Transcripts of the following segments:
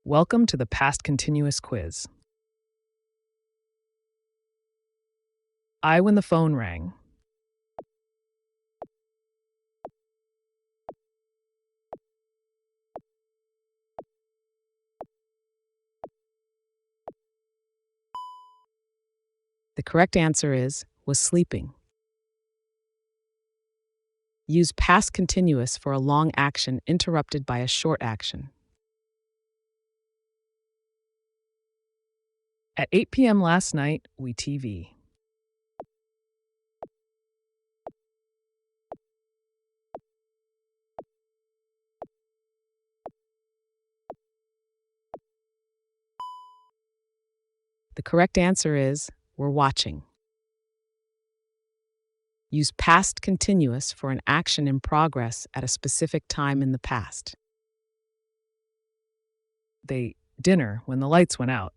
Welcome to the past continuous quiz. When the phone rang. The correct answer is was sleeping. Use past continuous for a long action interrupted by a short action. At 8 p.m. last night, we TV. The correct answer is we're watching. Use past continuous for an action in progress at a specific time in the past. They dinner when the lights went out.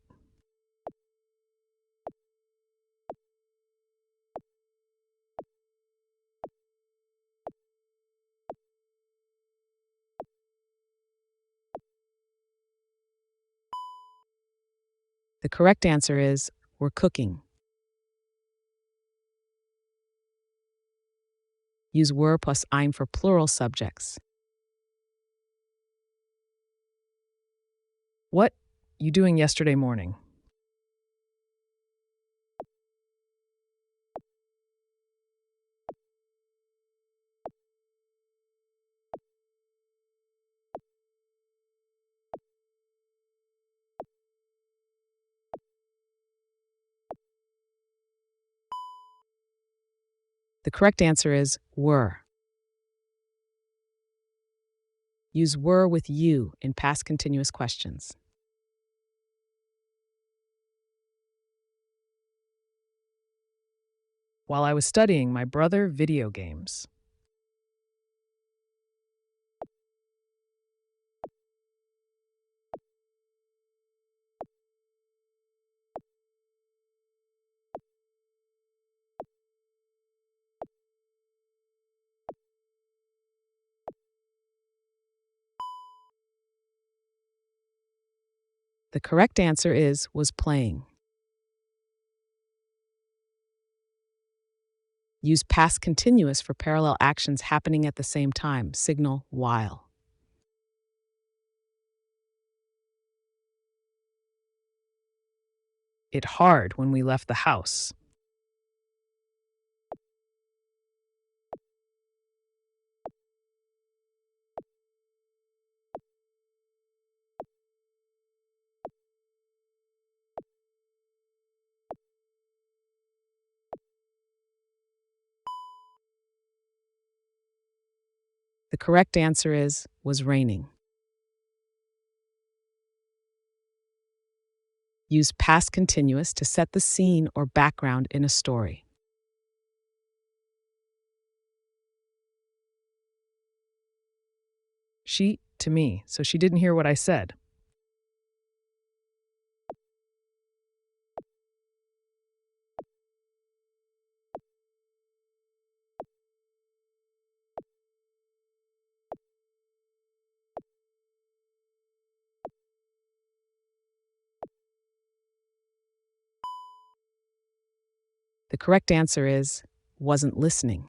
The correct answer is we're cooking. Use were plus ein for plural subjects. What you doing yesterday morning? The correct answer is were. Use were with you in past continuous questions. While I was studying my brother video games. The correct answer is was playing. Use past continuous for parallel actions happening at the same time. Signal while. It hard when we left the house. The correct answer is was raining. Use past continuous to set the scene or background in a story. She to me, so she didn't hear what I said. The correct answer is wasn't listening.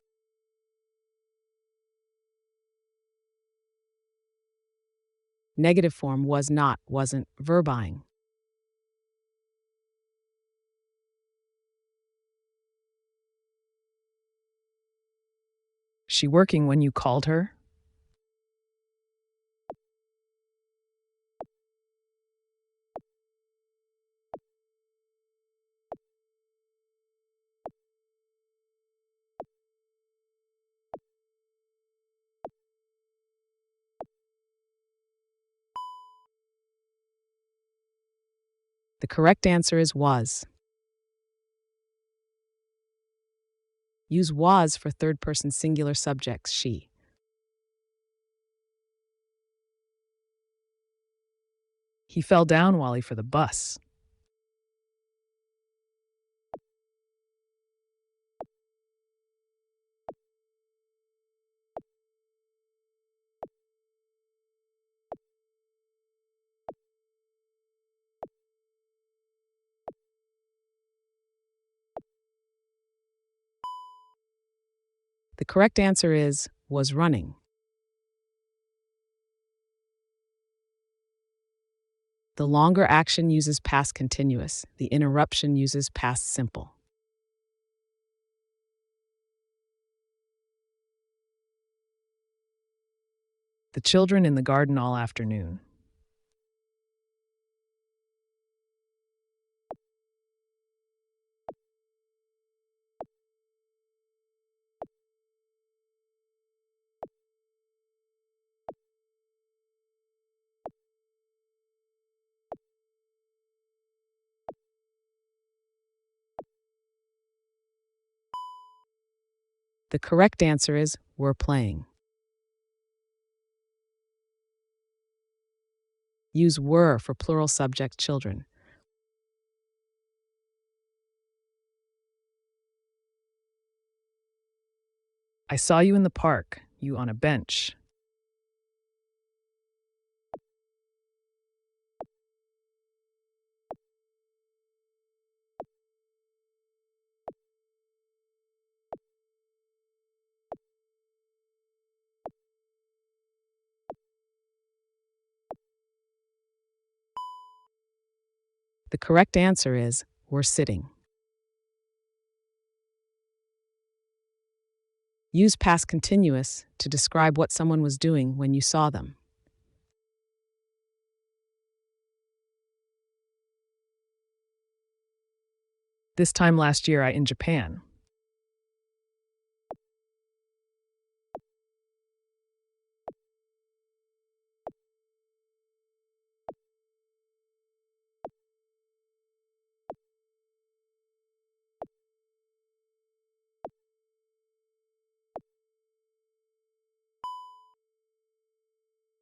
Negative form was not, wasn't, verb-ing. She working when you called her? The correct answer is was. Use was for third person singular subjects, she. He fell down while he for the bus. The correct answer is was running. The longer action uses past continuous. The interruption uses past simple. The children in the garden all afternoon. The correct answer is were playing. Use were for plural subject children. I saw you in the park, you on a bench. The correct answer is were sitting. Use past continuous to describe what someone was doing when you saw them. This time last year, I in Japan.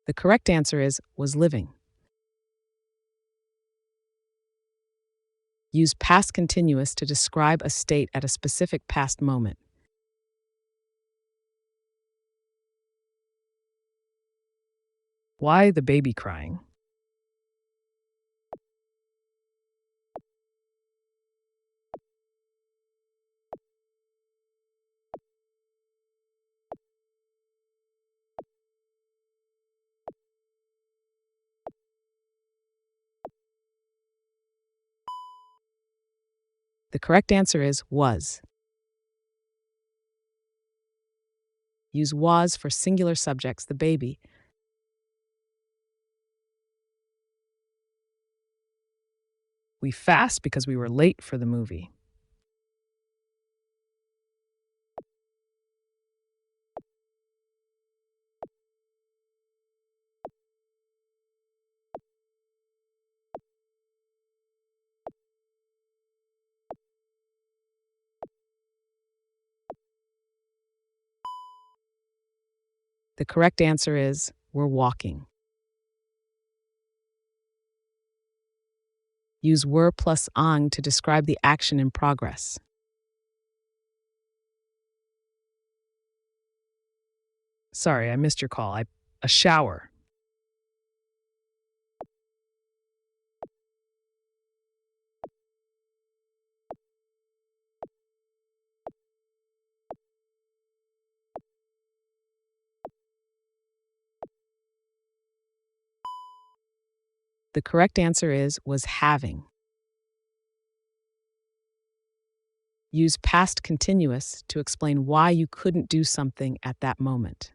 The correct answer is was living. Use past continuous to describe a state at a specific past moment. Why the baby crying? The correct answer is was. Use was for singular subjects, the baby. We fast because we were late for the movie. The correct answer is we're walking. Use were plus ang to describe the action in progress. Sorry, I missed your call. A shower. The correct answer is was having. Use past continuous to explain why you couldn't do something at that moment.